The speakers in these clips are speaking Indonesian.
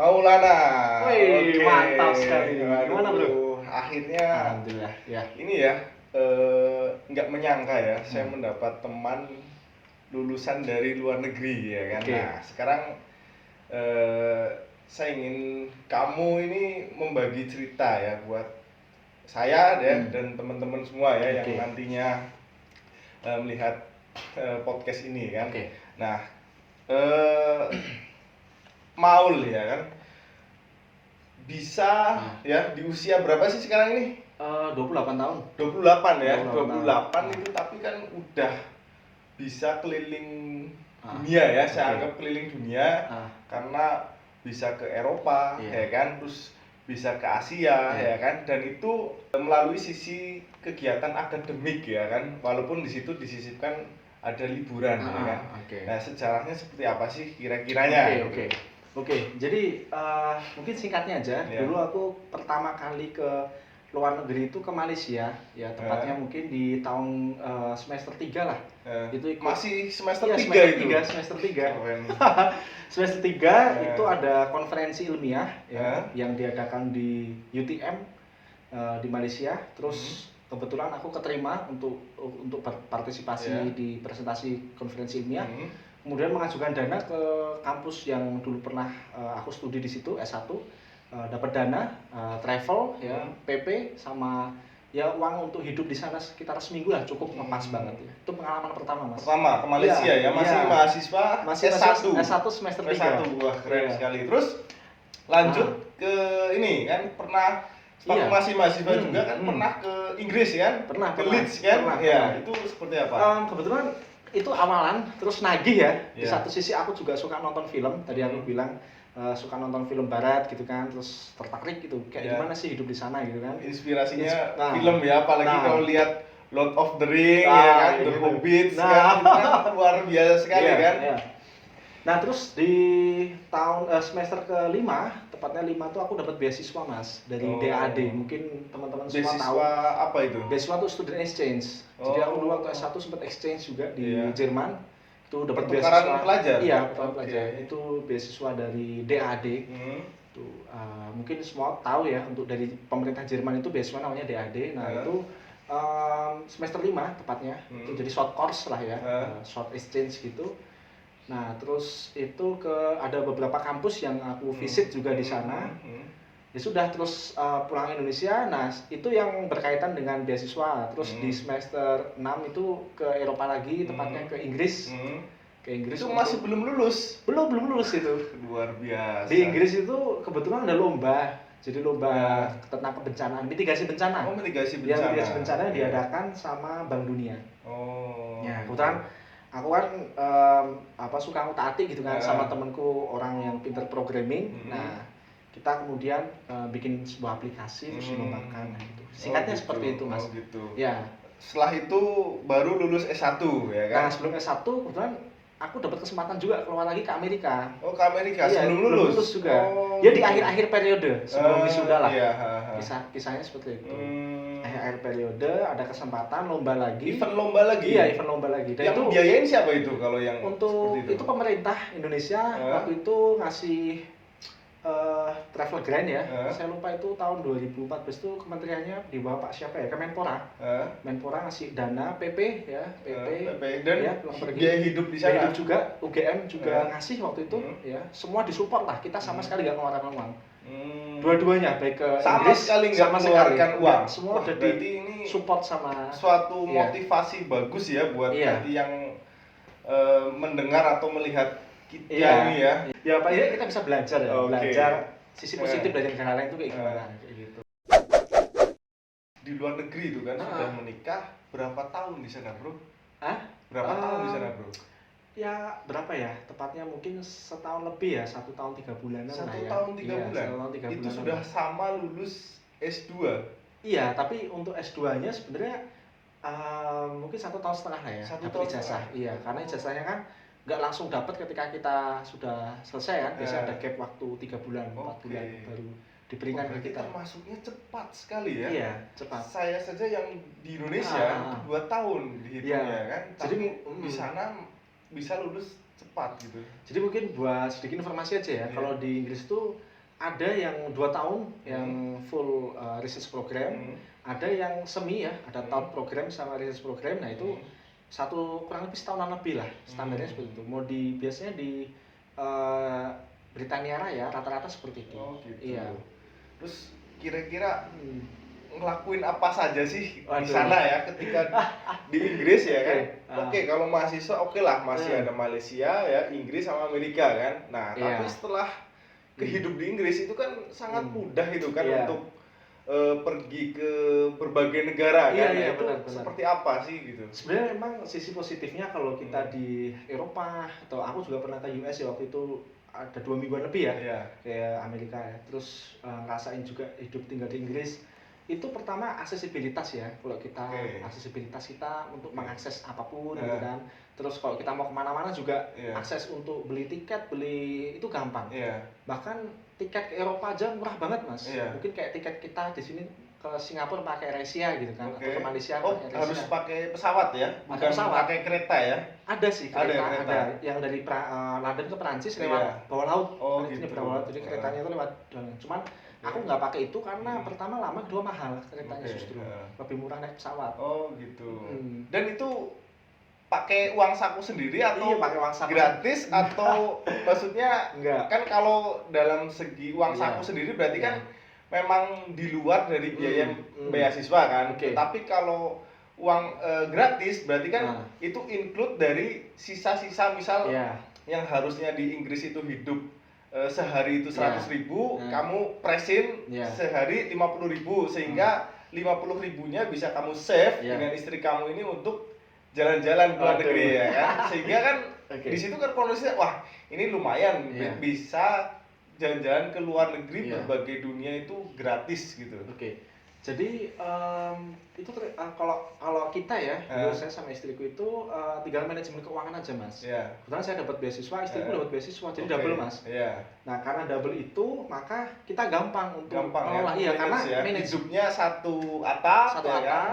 Maulana. Wih, Oke. mantap sekali. Gimana, Bro? Waduh, akhirnya Alhamdulillah, ya. ini ya nggak menyangka ya saya mendapat teman lulusan dari luar negeri ya kan. Oke. Nah, sekarang saya ingin kamu ini membagi cerita ya buat saya dan teman-teman semua ya Oke. yang nantinya melihat podcast ini kan. Oke. Nah, Maul ya kan bisa ya di usia berapa sih sekarang ini? 28 tahun. 28 ya, 28 itu tapi kan udah bisa keliling dunia ya, saya Oke. anggap keliling dunia karena bisa ke Eropa ya kan, terus bisa ke Asia ya kan, dan itu melalui sisi kegiatan akademik ya kan, walaupun di situ disisipkan ada liburan ya kan. Nah, sejarahnya seperti apa sih kira-kiranya? Oke. Jadi mungkin singkatnya aja. Dulu aku pertama kali ke luar negeri itu ke Malaysia, ya tepatnya mungkin di tahun semester 3 lah. Itu ikut, masih semester 3 itu. Semester 3. Semester 3 itu ada konferensi ilmiah ya, yang diadakan di UTM di Malaysia. Terus kebetulan aku keterima untuk berpartisipasi di presentasi konferensi ilmiah. Kemudian mengajukan dana ke kampus yang dulu pernah aku studi di situ S1, dapat dana, travel ya, PP sama ya uang untuk hidup di sana sekitar seminggu lah, cukup ngepas banget ya. Itu pengalaman pertama, Mas. Pertama ke Malaysia ya, masih mahasiswa S1 semester 3. S1, wah keren sekali. Terus lanjut ke ini kan pernah waktu masih mahasiswa juga kan pernah ke Inggris kan? Ke Leeds kan? Ya, itu seperti apa? Kebetulan itu amalan, terus nagih ya. Di satu sisi aku juga suka nonton film, tadi aku bilang suka nonton film barat gitu kan, terus tertarik gitu kayak gimana sih hidup di sana gitu kan. Inspirasinya film ya, apalagi kalau lihat Lord of the Ring ya kan, The Hobbit kan, itu kan luar biasa sekali kan. Nah, terus di tahun semester ke-5, tepatnya 5 tuh aku dapat beasiswa, Mas, dari DAD. Mungkin teman-teman semua tahu. Beasiswa apa itu? Beasiswa itu student exchange. Jadi aku dulu waktu S1 sempat exchange juga di Jerman. Itu dapat beasiswa pelajar. Iya, pelajar. Itu beasiswa dari DAD. Itu mungkin semua tahu ya, untuk dari pemerintah Jerman itu beasiswa namanya DAD. Nah, itu semester 5 tepatnya. Itu jadi short course lah ya, short exchange gitu. Nah, terus itu ada beberapa kampus yang aku visit juga di sana. Ya sudah, terus pulang Indonesia. Nah, itu yang berkaitan dengan beasiswa. Terus di semester 6 itu ke Eropa lagi, tepatnya ke Inggris. Ke Inggris itu masih belum lulus. Belum lulus itu. Luar biasa. Di Inggris itu kebetulan ada lomba. Jadi lomba tentang kebencanaan, mitigasi bencana. Mitigasi bencana. Ya, mitigasi bencana yang diadakan sama Bank Dunia. Ya, kebetulan aku kan suka ngutati gitu kan sama temenku orang yang pinter programming. Nah, kita kemudian bikin sebuah aplikasi terus mengembangkan gitu. Singkatnya seperti itu, Mas. Gitu. Ya. Setelah itu baru lulus S1 ya kan? Nah, sebelum S1 kebetulan aku dapat kesempatan juga keluar lagi ke Amerika. Oh, ke Amerika sebelum lulus juga. Ya di akhir-akhir periode sebelum wisuda lah. Kisahnya seperti itu. Akhir periode ada kesempatan lomba lagi. Event lomba lagi. Iya, event lomba lagi. Dan yang itu biayain siapa itu kalau yang untuk itu pemerintah Indonesia waktu itu ngasih travel grant ya. Saya lupa itu tahun 2014 itu kementeriannya di bawah Pak siapa ya? Kemenpora. Menpora ngasih dana PP ya, PP dan ya, biaya hidup di sana. Hidup juga, UGM juga ngasih waktu itu ya. Semua disupport lah. Kita sama sekali nggak ngeluarkan uang. Dua-duanya baik ke Inggris sekali nggak mengeluarkan uang. Semua udah di support sama suatu motivasi bagus ya buat nanti yang mendengar atau melihat kita ini ya. Ya Pak, ya kita bisa belajar ya, belajar sisi positif dari negara lain itu kayak gimana kayak gitu. Di luar negeri itu kan sudah menikah berapa tahun di sana, Bro? Berapa tahun di sana, Bro? Ya berapa ya? Tepatnya mungkin setahun lebih ya, 1 tahun 3 bulanan lah ya. 1 tahun 3 bulan. Itu sudah sama lulus S2. Iya, tapi untuk S2-nya sebenarnya mungkin 1,5 tahun lah ya. Dapat ijazah. Iya, karena ijazahnya kan nggak langsung dapat ketika kita sudah selesai kan. Biasanya ada gap waktu 3 bulan, 4 bulan baru diberikan ke kita. Masuknya cepat sekali ya. Iya, cepat. Saya saja yang di Indonesia 2 tahun dihitungnya kan. Jadi di sana bisa lulus cepat gitu. Jadi mungkin buat sedikit informasi aja ya, kalau di Inggris tuh ada yang 2 tahun yang full research program, ada yang semi ya, ada tahun program sama research program. Nah itu kurang lebih setahunan lebih lah standarnya seperti itu. Biasanya di Britania Raya rata-rata seperti itu. Oh gitu. Iya. Terus kira-kira ngelakuin apa saja sih di Waduh. sana ya ketika di Inggris ya kan? Oke. Kalau mahasiswa oke lah masih ada Malaysia ya, Inggris sama Amerika kan. Nah, tapi setelah kehidup di Inggris itu kan sangat mudah itu kan untuk pergi ke berbagai negara kan. Iya, itu benar. seperti apa sih gitu? Sebenarnya memang sisi positifnya kalau kita di Eropa atau aku juga pernah ke US ya waktu itu ada 2 mingguan lebih ya, kayak Amerika ya. Terus ngerasain juga hidup tinggal di Inggris. Itu pertama aksesibilitas ya, kalau kita aksesibilitas kita untuk mengakses apapun gitu kan. Terus kalau kita mau kemana-mana juga akses untuk beli tiket, itu gampang. Bahkan tiket ke Eropa aja murah banget mas. Mungkin kayak tiket kita di sini ke Singapura pakai Asia gitu kan, atau ke Malaysia pakai Asia. Harus pakai pesawat ya, bukan pakai kereta ya? Ada sih kereta, ada yang dari London ke Perancis lewat bawah laut. Gitu. Bawah laut, jadi keretanya itu lewat. Cuman aku nggak pakai itu karena pertama lama, kedua mahal keretanya justru. Lebih murah naik pesawat. Oh gitu. Dan itu pakai uang saku sendiri atau pakai uang saku gratis atau maksudnya enggak. Kan kalau dalam segi uang saku sendiri berarti kan memang di luar dari biaya beasiswa kan. Tapi kalau uang gratis berarti kan itu include dari sisa-sisa misal yang harusnya di Inggris itu hidup sehari itu 100.000, kamu presin sehari 50.000 sehingga 50.000-nya bisa kamu save dengan istri kamu ini untuk jalan-jalan ke luar negeri ya kan. Sehingga kan di situ kan kondisinya wah, ini lumayan bisa jalan-jalan ke luar negeri berbagai dunia itu gratis gitu. Jadi itu kalau kita ya, saya sama istriku itu tinggal manajemen keuangan aja mas. Kebetulan saya dapat beasiswa, istriku dapat beasiswa, jadi double mas. Nah karena double itu maka kita gampang untuk mengelola, karena hidupnya satu atap,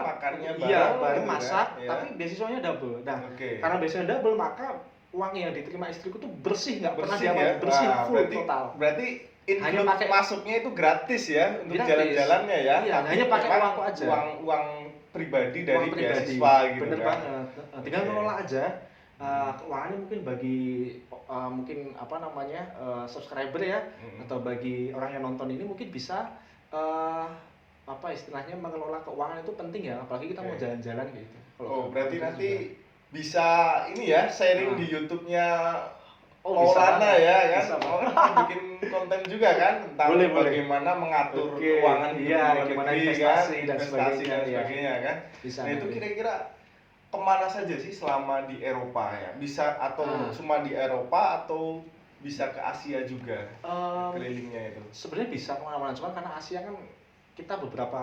makannya bareng masak, tapi beasiswanya double. Nah karena beasiswanya double maka uang yang diterima istriku tuh bersih, nggak pernah dia bersih full total. Berarti hanya pakai masuknya itu gratis ya untuk jalan-jalannya ya. Hanya pakai uangku aja. Uang pribadi dari beasiswa gitu. Bener banget. Tinggal ngelola aja. Keuangannya mungkin bagi subscriber ya, atau bagi orang yang nonton ini mungkin bisa istilahnya mengelola keuangan itu penting ya, apalagi kita mau jalan-jalan gitu. Berarti nanti bisa ini ya sharing di YouTube-nya Maulana ya kan, bikin konten juga kan tentang bagaimana mengatur keuangan di luar negeri kan, investasi dan sebagainya kan. Nah itu kira-kira kemana saja sih selama di Eropa ya? Bisa atau cuma di Eropa atau bisa ke Asia juga kelilingnya itu? Sebenarnya bisa kemana-mana, cuman karena Asia kan kita beberapa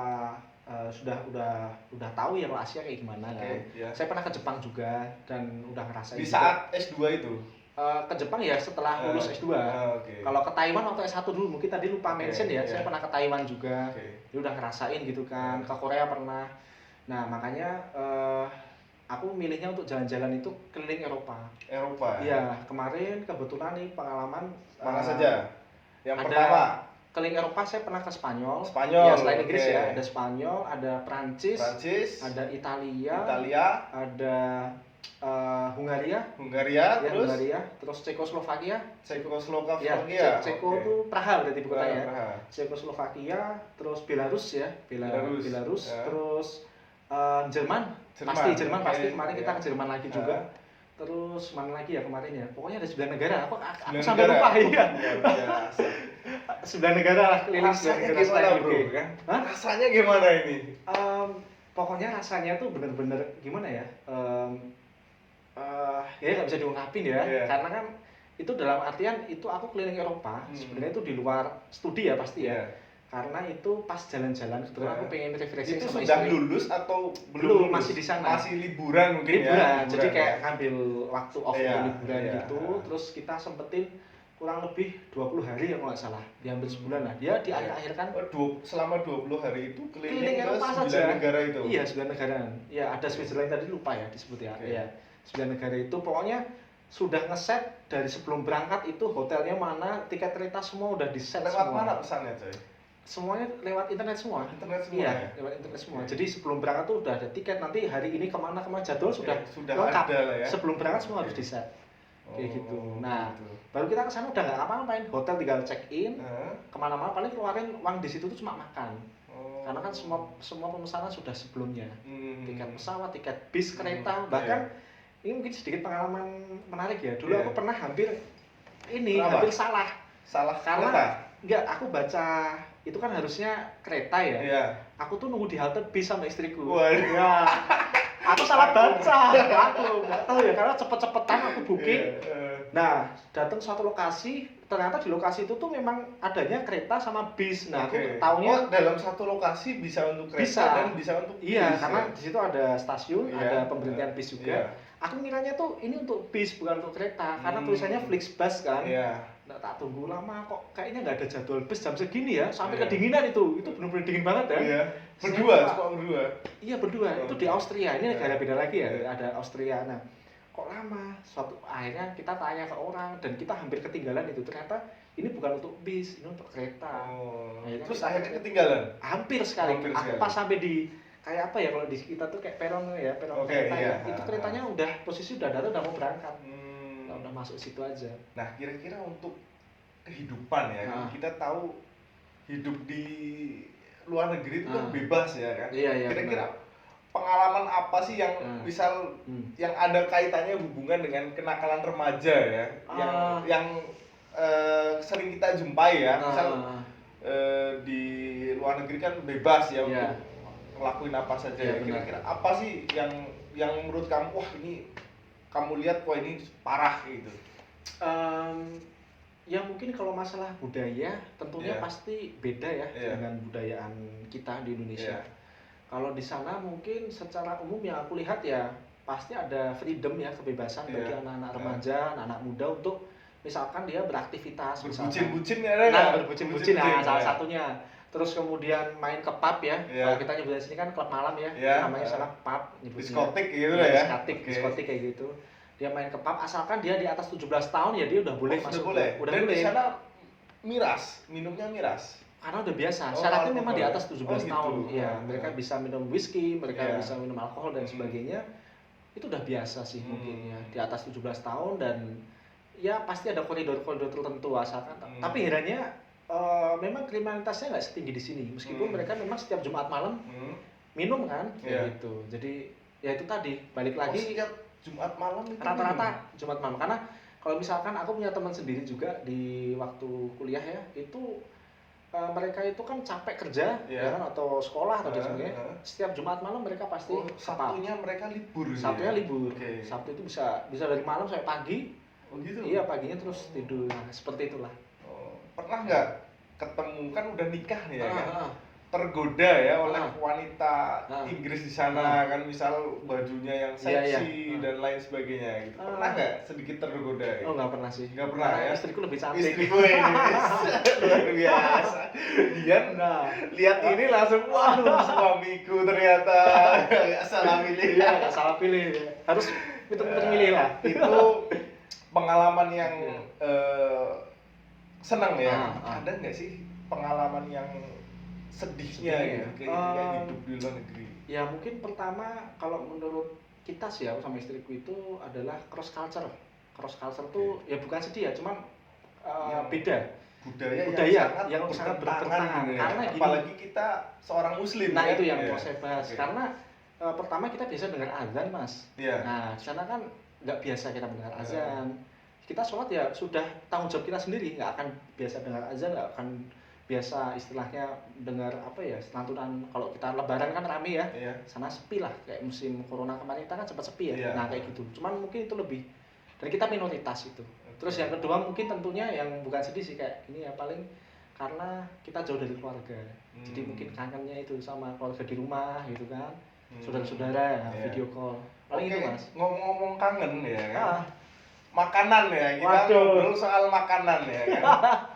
udah tahu ya kalau Asia kayak gimana kan. Saya pernah ke Jepang juga dan udah ngerasain. Di saat S2 itu? Ke Jepang ya setelah lulus S2. Kalau ke Taiwan waktu S1 dulu, mungkin tadi lupa mention ya, saya pernah ke Taiwan juga. Dia udah ngerasain gitu kan. Ke Korea pernah. Nah, makanya aku milihnya untuk jalan-jalan itu keliling Eropa. Iya, kemarin kebetulan nih pengalaman mana saja? Yang pertama keliling Eropa saya pernah ke Spanyol. Ya, selain Inggris ya, ada Spanyol, ada Prancis, ada Italia, ada Hungaria, terus Cekoslovakia. Ya, Ceko itu Praha berarti bukannya ya. Cekoslovakia, terus Belarus ya, Belarus, terus Jerman pasti kemarin kita ke Jerman lagi juga. Terus mana lagi ya kemarin ya? Pokoknya ada 9 negara. Aku sampai lupa ya. 9 negara lah keliling. Rasanya gimana bro? Rasanya gimana ini? Pokoknya rasanya tuh bener-bener gimana ya? Ya nggak bisa diungkapin ya, karena kan itu dalam artian itu aku keliling Eropa, sebenarnya itu di luar studi ya pasti ya, karena itu pas jalan-jalan, kebetulan aku pengen refreshing itu sama sudah istri. Lulus atau belum? Masih di sana, masih liburan mungkin ya, jadi kayak ngambil waktu off liburan gitu, terus kita sempetin kurang lebih 20 hari ya kalau nggak salah, hampir sebulan lah. Dia di akhir-akhir kan selama 20 hari itu keliling Eropa ke 9 saja. negara itu. Iya, 9 negara. Ya, ada Switzerland tadi lupa ya disebut ya. Iya. 9 negara itu pokoknya sudah ngeset dari sebelum berangkat itu hotelnya mana, tiket kereta semua udah di-set Lewat semua. mana pesannya, coy? Semuanya lewat internet semua. Internet semua Iya, ya? lewat internet semua. Oke. Jadi sebelum berangkat tuh udah ada tiket, nanti hari ini kemana jadwal Oke, sudah lengkap. ada lah ya. Sebelum berangkat semua Oke. harus di-set. Kayak Oh, gitu. Nah, gitu. baru kita ke sana udah nggak apa-apain. Hotel tinggal check in, Heeh. kemana-mana paling keluarin uang di situ tuh cuma makan. Oh. Karena kan semua pemesanan sudah sebelumnya. Tiket Hmm. pesawat, tiket bis, kereta, Hmm, bahkan ini mungkin sedikit pengalaman menarik ya. Dulu Iya. aku pernah hampir Kenapa? hampir salah. Salah Karena kereta? enggak, aku baca itu kan harusnya kereta ya. Iya. Aku tuh nunggu di halte bis sama istriku. Waduh. Ya. Aku salah baca. Aku nggak tahu ya karena cepet-cepetan aku booking. Iya. Nah, datang suatu lokasi, ternyata di lokasi itu tuh memang adanya kereta sama bis. Nah, Oke. aku taunya Oh, dalam satu lokasi bisa untuk kereta Bisa. dan bisa untuk iya, bis, karena ya? di situ ada stasiun, Iya. ada pemberhentian bis juga. Iya. Aku ngiranya tuh ini untuk bis bukan untuk kereta, karena Hmm. tulisannya Flixbus kan. Iya. Nah, tak tunggu lama kok kayaknya nggak ada jadwal bus jam segini ya, sampai Iya. kedinginan itu benar-benar dingin banget ya. Iya. Saya Berdua, lupa. cuma berdua. Iya berdua, itu di Oke. Austria. Ini negara Iya. beda lagi ya, Iya. ada Austria. Nah, kok lama? Akhirnya kita tanya ke orang dan kita hampir ketinggalan itu. Ternyata ini bukan untuk bis, ini untuk kereta. Oh. Akhirnya Terus kita- akhirnya ketinggalan. Hampir sekali. Hampir Aku sekali. pas sampai di kayak apa ya kalau di kita tuh kayak peron ya, peron Oke, kereta iya. ya. Itu keretanya udah posisi udah datang, udah mau berangkat. Hmm. Udah masuk situ aja. Nah, kira-kira untuk kehidupan ya, kan Ah. kita tahu hidup di luar negeri itu kan Ah. bebas ya kan. Iya, iya, Kira-kira pengalaman apa sih yang Ah. misal Hmm. yang ada kaitannya hubungan dengan kenakalan remaja ya, Ah. yang sering kita jumpai ya, misal Ah. di luar negeri kan bebas ya Iya. untuk ngelakuin apa saja. Iya, Ya. benar. Kira-kira apa sih yang menurut kamu, wah ini kamu lihat wah ini parah gitu. Ya mungkin kalau masalah budaya tentunya Iya. pasti beda ya Iya. dengan budayaan kita di Indonesia. Iya. Kalau di sana mungkin secara umum yang aku lihat ya pasti ada freedom ya, kebebasan bagi Iya. anak-anak Iya. remaja, anak-anak muda untuk misalkan dia beraktivitas, misalkan Berbucin-bucin ya ada nah nggak? berbucin-bucin nah salah ya. satunya. Terus kemudian main ke pub ya. Iya. Kalau kita nyebutnya sini kan klub malam ya. Iya. Namanya sana pub nyebutnya. Diskotik gitu Iya, ya. Oke. diskotik kayak gitu. Dia main ke pub asalkan dia di atas 17 tahun ya dia udah boleh Oh, masuk. sudah boleh. Udah Dan boleh. di sana miras, minumnya miras. Karena udah biasa. Oh, Syaratnya memang di alkohol. atas 17 Oh, gitu. tahun. Iya, Ah, mereka ah. bisa minum whisky, mereka Iya. bisa minum alkohol dan sebagainya. Itu udah biasa sih mungkin ya. Di atas 17 tahun dan ya pasti ada koridor-koridor tertentu asalkan. Tapi herannya memang kriminalitasnya nggak setinggi di sini. Meskipun mereka memang setiap Jumat malam minum kan, Iya. kayak gitu. Jadi ya itu tadi balik Oh, lagi setiap Jumat malam itu rata-rata Jumat malam karena kalau misalkan aku punya teman sendiri juga di waktu kuliah ya itu mereka itu kan capek kerja Iya. ya kan atau sekolah atau dan Ah, sebagainya ah. setiap Jumat malam mereka pasti Oh, ke pub. Sabtunya mereka libur. gitu Sabtunya ya? libur. Oke. Sabtu itu bisa dari malam sampai pagi. Oh gitu. Iya, paginya terus tidur. Nah, seperti itulah. Oh, pernah nggak ketemu kan udah nikah nih ya kan? Ah, Tergoda ya oleh Ah. wanita Ah. Inggris di sana kan, misal bajunya yang Iya, iya. seksi Ah. dan lain sebagainya gitu. Ah. Pernah nggak sedikit tergoda? Oh, nggak pernah sih. Nggak pernah Karena ya? Istriku lebih cantik. Istriku ini luar biasa. Dia Nah, lihat ini langsung, waduh suamiku ternyata nggak salah milih. iya, nggak salah pilih. Harus pintar-pintar milih lah. Itu pengalaman yang Iya. senang ya. Ah. Ada nggak sih pengalaman yang sedihnya Sedih, gitu, ya. kayak hidup di luar negeri? Ya mungkin pertama kalau menurut kita sih aku sama istriku itu adalah cross culture. Cross culture tuh ya bukan sedih ya, cuman Yang beda. Budaya yang sangat bertentangan. gitu ya. Karena gini, Apalagi kita seorang muslim. nah kan? itu yang Iya. mau saya bahas. Oke. Karena pertama kita biasa dengar azan, Mas. Iya. Nah, di sana kan nggak biasa kita mendengar Iya. azan. Kita sholat ya sudah tanggung jawab kita sendiri, nggak akan biasa dengar azan, nggak akan biasa istilahnya dengar apa ya lantunan. Kalau kita lebaran kan rame ya, Iya. sana sepi lah kayak musim corona kemarin kita kan sempat sepi ya. Iya. Nah kayak gitu, cuman mungkin itu lebih dan kita minoritas itu. Terus yang kedua mungkin tentunya yang bukan sedih sih kayak ini ya paling karena kita jauh dari keluarga, jadi mungkin kangennya itu sama keluarga di rumah gitu kan, saudara-saudara Iya. video call paling Oke, itu Mas. ngomong-ngomong kangen ya kan. Ah, Makanan ya, kita Waduh. ngobrol soal makanan ya kan.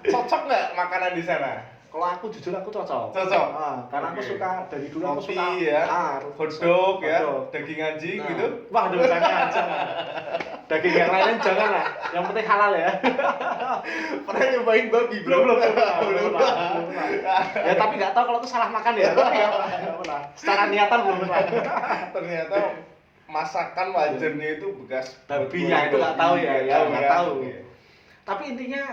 Cocok nggak makanan di sana? kalau aku jujur aku cocok. Cocok? Karena aku Oke. suka dari dulu aku Roti suka ya, hotdog ya, hotdog. daging anjing Nah, gitu. Waduh, jangan. Daging yang lain jangan lah. Yang penting halal ya. Pernah nyobain babi? Belum pernah. Ya tapi nggak tahu kalau itu salah makan ya. Tapi nggak pernah. Secara niatan belum pernah. Ternyata masakan wajarnya itu bekas Babi ya itu nggak tahu ya. Nggak tahu. Iya. Tapi intinya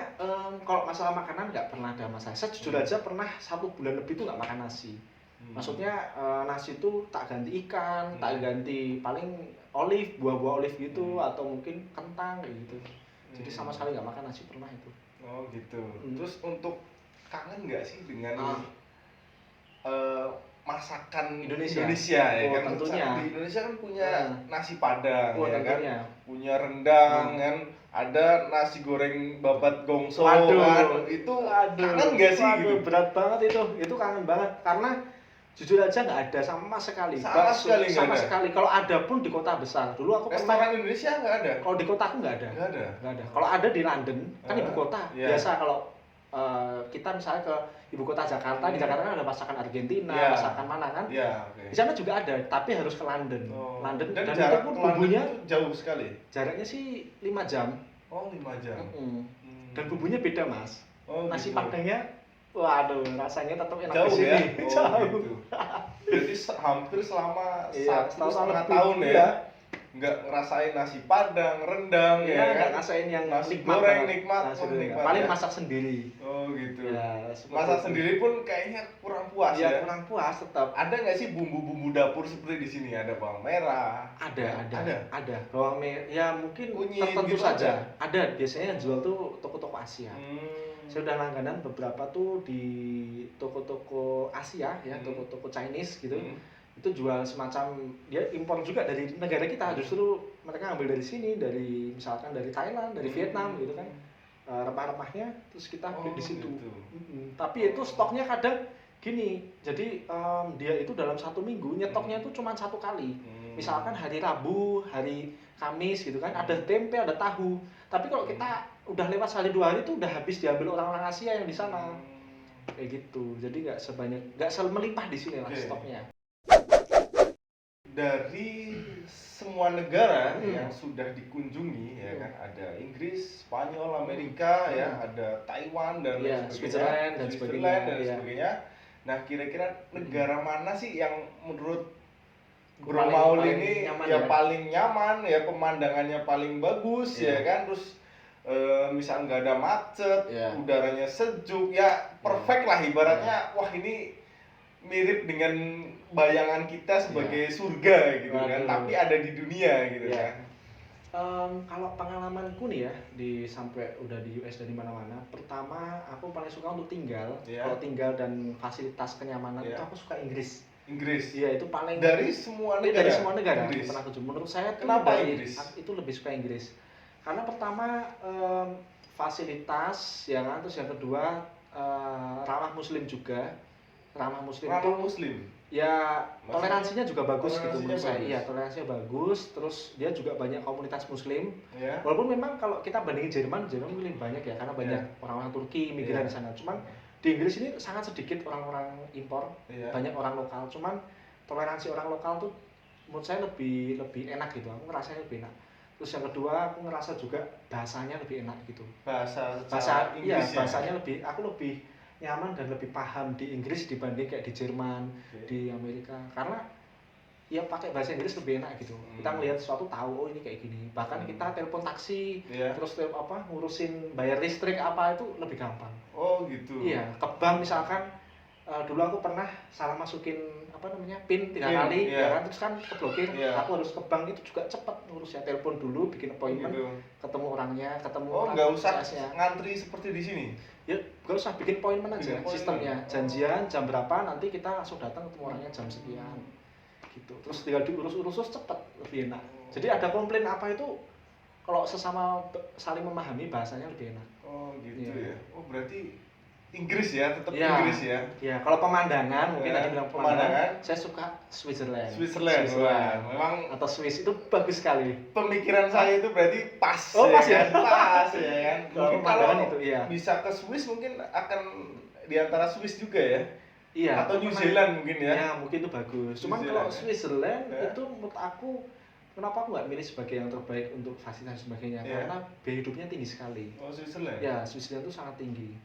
kalau masalah makanan nggak pernah ada masalah. Saya jujur aja pernah 1 bulan lebih tuh nggak makan nasi. Maksudnya nasi itu tak ganti ikan, tak ganti paling olive, buah-buah olive gitu, atau mungkin kentang kayak gitu. Jadi sama sekali nggak makan nasi pernah itu. Oh gitu. Terus untuk kangen nggak sih dengan masakan Indonesia ya kan? Tentunya. Di Indonesia kan punya nasi Padang ya tentunya. kan, punya rendang kan, ada nasi goreng babat gongso Waduh, kan, itu kangen nggak sih gitu? Berat banget itu kangen banget karena jujur aja nggak ada sama sekali. Sama sekali. Kalau ada pun di kota besar. Dulu aku restoran Indonesia nggak ada. Kalau di kotaku nggak ada. Nggak ada. Kalau ada di London, kan ibu kota. Biasa kalau kita misalnya ke ibu kota Jakarta, di Jakarta kan ada masakan Argentina, masakan mana kan? Di sana juga ada, tapi harus ke London. London dan itu pun bumbunya jauh sekali. Jaraknya sih 5 jam. Oh, 5 jam. Dan bumbunya beda, Mas. Nasi gitu. Padangnya waduh, rasanya tetap enak jauh di sini. Ya? Jauh. Gitu. Jadi hampir selama 1,5 tahun ya. Ya. Nggak ngerasain nasi Padang, rendang ya kan? Ngerasain yang nasi nikmat goreng nikmat. Paling masak sendiri. Oh gitu. Ya, masak sendiri pun kayaknya kurang puas ya. Kurang puas tetap. Ada nggak sih bumbu-bumbu dapur seperti di sini? Ada bawang merah. Ada. Bawang merah. Ya mungkin kunyit tertentu gitu saja. Ada. Biasanya yang jual tuh toko-toko Asia. Saya udah langganan beberapa tuh di toko-toko Asia ya, toko-toko Chinese gitu. Itu jual semacam dia impor juga dari negara kita, justru mereka ambil dari sini, dari misalkan dari Thailand, dari Vietnam gitu kan, rempah-rempahnya terus kita beli di situ. Gitu. Tapi itu stoknya kadang gini, jadi dia itu dalam 1 minggu nyetoknya itu cuma 1 kali. Misalkan hari Rabu, hari Kamis gitu kan, ada tempe, ada tahu. Tapi kalau kita udah lewat sekali 2 hari itu udah habis diambil orang-orang Asia yang di sana. Kayak gitu. Jadi nggak semelimpah di sini lah stoknya. Dari semua negara yang sudah dikunjungi ya kan, ada Inggris, Spanyol, Amerika ya, ada Taiwan dan Switzerland dan sebagainya. Nah, kira-kira negara mana sih yang menurut Bro Maul ini paling nyaman ya, pemandangannya paling bagus ya kan, terus misal nggak ada macet, udaranya sejuk ya, perfect lah ibaratnya. Wah, ini mirip dengan bayangan kita sebagai surga gitu kan, tapi ada di dunia gitu kan. Kalau pengalamanku nih ya, sampai udah di US dan di mana-mana, pertama aku paling suka untuk tinggal. Kalau tinggal dan fasilitas kenyamanan itu aku suka Inggris. Iya, itu paling dari semua negara. Inggris. Pernah kunjung. Menurut saya tuh kenapa Inggris? Itu lebih suka Inggris. Karena pertama fasilitas, ya kan, terus yang kedua ramah muslim juga. Ramah muslim. Ya, toleransinya juga bagus gitu menurut saya. Iya, toleransinya bagus. Terus dia juga banyak komunitas muslim. Walaupun memang kalau kita bandingin Jerman lebih banyak ya, karena banyak orang-orang Turki migran di sana. Cuman di Inggris ini sangat sedikit orang-orang impor, banyak orang lokal. Cuman toleransi orang lokal tuh menurut saya lebih enak gitu. Aku ngerasanya lebih enak. Terus yang kedua, aku ngerasa juga bahasanya lebih enak gitu. Bahasanya aku lebih nyaman dan lebih paham di Inggris dibanding kayak di Jerman, di Amerika. Karena ya pakai bahasa Inggris lebih enak gitu. Kita ngelihat sesuatu tahu, oh ini kayak gini. Bahkan kita telepon taksi, terus ngurusin bayar listrik apa itu lebih gampang. Oh gitu. Iya, ke bank misalkan dulu aku pernah salah masukin PIN 3 kali, ya kan, terus kan keblokir. Aku harus ke bank, itu juga cepat ngurusnya. Telepon dulu, bikin appointment, ketemu orangnya, nggak usah ngantri seperti di sini. Ya, nggak usah bikin appointment aja, sistemnya. Janjian jam berapa, nanti kita langsung datang ketemu orangnya jam sekian. Gitu. Terus tinggal diurus-urus cepat, lebih enak. Jadi ada komplain apa itu, kalau sesama saling memahami bahasanya lebih enak. Oh gitu ya. Oh berarti Inggris ya, tetap Inggris ya. Iya, kalau pemandangan mungkin tadi bilang pemandangan, saya suka Switzerland. Memang atau Swiss itu bagus sekali. Pemikiran saya itu berarti pas. Oh, pas ya. Pas ya kan. Mungkin kalau itu bisa ke Swiss mungkin akan di antara Swiss juga ya. Iya. Atau New Zealand mungkin ya. Ya, mungkin itu bagus. Cuman kalau Switzerland itu menurut aku kenapa aku nggak milih sebagai yang terbaik untuk fasilitas dan sebagainya? Karena biaya hidupnya tinggi sekali. Oh, Switzerland. Ya, Switzerland itu sangat tinggi.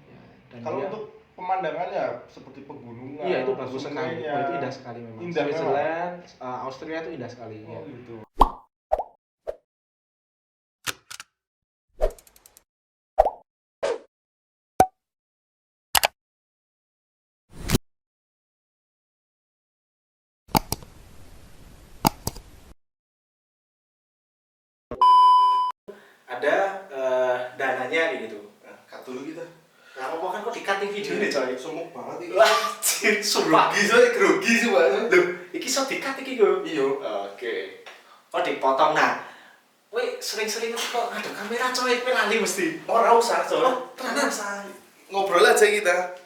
Ya, dan kalau dia, untuk pemandangannya seperti pegunungan. iya itu bagus sekali. Oh, itu indah sekali memang. Indah Switzerland, Austria itu indah sekali. Oh, ya. gitu. Ada dananya nih gitu. Cut dulu kita. Nah, apa kan kok di-cutting video nih coy? Sumuk banget ini. Wah, sumpah. Grogi sih, Pak. Loh, iki iso di-cut iki go. Iya. Oke. Oh, dipotong. Nah, weh sering-sering kok ada kamera coy, kowe lali mesti. Ora usah, coy. Oh, tenan. Ngobrol aja kita.